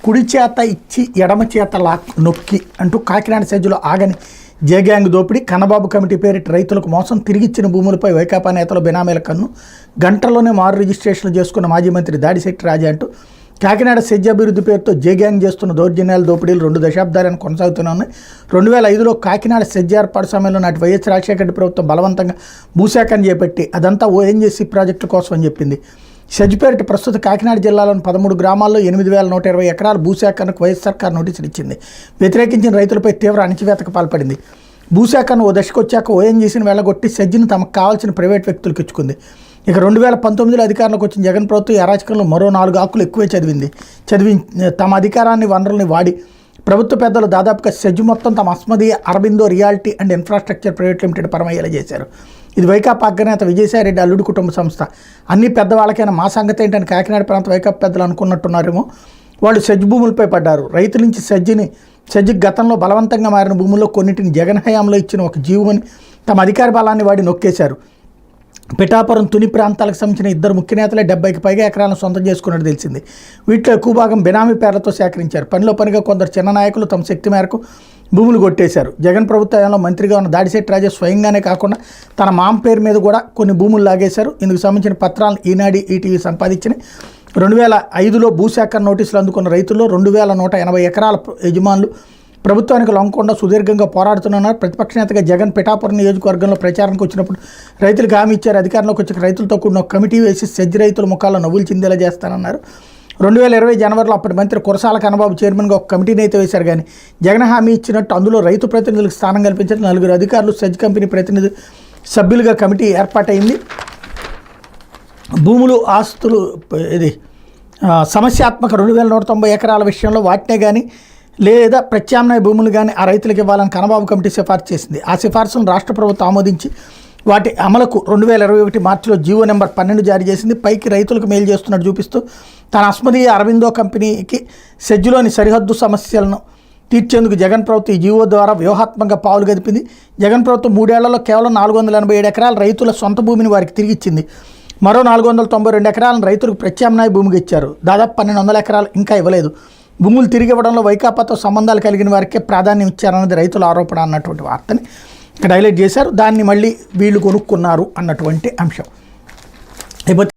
కుడి చేత ఇచ్చి ఎడమ చేత నొక్కి అంటూ కాకినాడ సెజ్జులో ఆగని జేగ్యాంగ్ దోపిడీ, కన్నబాబు కమిటీ పేరిట రైతులకు మోసం, తిరిగిచ్చిన భూములపై వైకాపా నేతలు బెనామీల కన్ను, గంటల్లోనే మారు రిజిస్ట్రేషన్లు చేసుకున్న మాజీ మంత్రి దాడిశెట్టి రాజా అంటూ కాకినాడ సెజ్ అభివృద్ధి పేరుతో జేగ్యాంగ్ చేస్తున్న దౌర్జన్యాల దోపిడీలు 2 దశాబ్దాలను కొనసాగుతూనే ఉన్నాయి. 2005లో కాకినాడ సెజ్ ఏర్పాటు సమయంలో నాటి వైఎస్ రాజశేఖర రెడ్డి ప్రభుత్వం బలవంతంగా భూసేకరణ చేపట్టి అదంతా ఓఎన్జీసీ ప్రాజెక్టుల కోసం అని చెప్పింది. సెజ్ పేరిట ప్రస్తుత కాకినాడ జిల్లాలోని 13 గ్రామాల్లో 8,120 ఎకరాల భూసేకరణకు వైఎస్ సర్కార్ నోటీసులు ఇచ్చింది. వ్యతిరేకించిన రైతులపై తీవ్ర అణచివేతకు పాల్పడింది. భూసేకరణ ఓ దశకు వచ్చాక ఓఎన్జీసీని వెళ్ళగొట్టి సెజ్ను తమకు కావాల్సిన ప్రైవేట్ వ్యక్తులకు ఇచ్చుకుంది. ఇక 2019లో అధికారంలోకి వచ్చిన జగన్ ప్రభుత్వం ఈ అరాచకంలో మరో 4 ఆకులు ఎక్కువే చదివి తమ అధికారాన్ని వనరుల్ని వాడి ప్రభుత్వ పెద్దలు దాదాపుగా సెజ్ మొత్తం తమ అస్మదీయ Aurobindo realty and infrastructure private limited పరమయ్యేలా చేశారు. ఇది వైకాపా అగ్రనేత విజయసాయిరెడ్డి అల్లుడి కుటుంబ సంస్థ. అన్ని పెద్దవాళ్ళకైనా మా సంగతి ఏంటని కాకినాడ ప్రాంత వైకాపా పెద్దలు అనుకున్నట్టున్నారేమో. వాళ్ళు సెజ్ భూములపై పడ్డారు. రైతుల నుంచి సెజ్కి గతంలో బలవంతంగా మారిన భూముల్లో కొన్నిటిని జగన్ హయాంలో ఇచ్చిన ఒక జీవమని తమ అధికార బలాన్ని వాడి నొక్కేశారు. పిఠాపురం, తుని ప్రాంతాలకు సంబంధించిన 2 ముఖ్య నేతలే 70కి పైగా ఎకరాలను సొంతం చేసుకున్నట్టు తెలిసింది. వీటిలో ఎక్కువ భాగం బెనామీ పేర్లతో సేకరించారు. పనిలో పనిగా కొందరు చిన్న నాయకులు తమ శక్తి మేరకు భూములు కొట్టేశారు. జగన్ ప్రభుత్వంలో మంత్రిగా ఉన్న దాడిశెట్టి రాజా స్వయంగానే కాకుండా తన మామ పేరు మీద కూడా కొన్ని భూములు లాగేశారు. ఇందుకు సంబంధించిన పత్రాలను ఈనాడు, ఈటీవీ సంపాదించిన 2005లో భూసేకరణ నోటీసులు అందుకున్న రైతుల్లో 2,180 ఎకరాల యజమానులు ప్రభుత్వానికి లొంగకుండా సుదీర్ఘంగా పోరాడుతున్నారు. ప్రతిపక్ష నేతగా జగన్ పిఠాపురం నియోజకవర్గంలో ప్రచారానికి వచ్చినప్పుడు రైతులకు హామీ ఇచ్చారు. అధికారంలోకి వచ్చి రైతులతో కూడిన కమిటీ వేసి సెజ్ రైతుల ముఖాల్లో నవ్వులు చిందేలా చేస్తానన్నారు. 2020 జనవరిలో అప్పటి మంత్రి కురసాల కన్నబాబు చైర్మన్గా ఒక కమిటీని అయితే వేశారు. కానీ జగన్ హామీ ఇచ్చినట్టు అందులో రైతు ప్రతినిధులకు స్థానం కల్పించారు. 4 అధికారులు సెజ్ కంపెనీ ప్రతినిధి సభ్యులుగా కమిటీ ఏర్పాటైంది. భూములు, ఆస్తులు సమస్యాత్మక 2,190 ఎకరాల విషయంలో వాటినే కానీ లేదా ప్రత్యామ్నాయ భూములు కానీ ఆ రైతులకు ఇవ్వాలని కన్నబాబు కమిటీ సిఫార్సు చేసింది. ఆ సిఫార్సును రాష్ట్ర ప్రభుత్వం ఆమోదించి వాటి అమలుకు 2021 మార్చిలో జీవో నెంబర్ 12 జారీ చేసింది. పైకి రైతులకు మేలు చేస్తున్నట్టు చూపిస్తూ తన అస్మదీయ అరబిందో కంపెనీకి సెజ్లోని సరిహద్దు సమస్యలను తీర్చేందుకు జగన్ ప్రభుత్వం ఈ జీవో ద్వారా వ్యూహాత్మకంగా పావులు గదిపింది. జగన్ ప్రభుత్వం 3 ఏళ్లలో కేవలం 487 ఎకరాల రైతుల సొంత భూమిని వారికి తిరిగి ఇచ్చింది. మరో 492 ఎకరాలను రైతులకు ప్రత్యామ్నాయ భూమికి ఇచ్చారు. దాదాపు 1,200 ఎకరాలు ఇంకా ఇవ్వలేదు. భూములు తిరిగి ఇవ్వడంలో వైకాపాతో సంబంధాలు కలిగిన వారికే ప్రాధాన్యం ఇచ్చారన్నది రైతుల ఆరోపణ అన్నటువంటి వార్తని ఇక్కడ హైలైట్ చేశారు. దాన్ని మళ్ళీ వీళ్ళు కొనుక్కున్నారు అన్నటువంటి అంశం.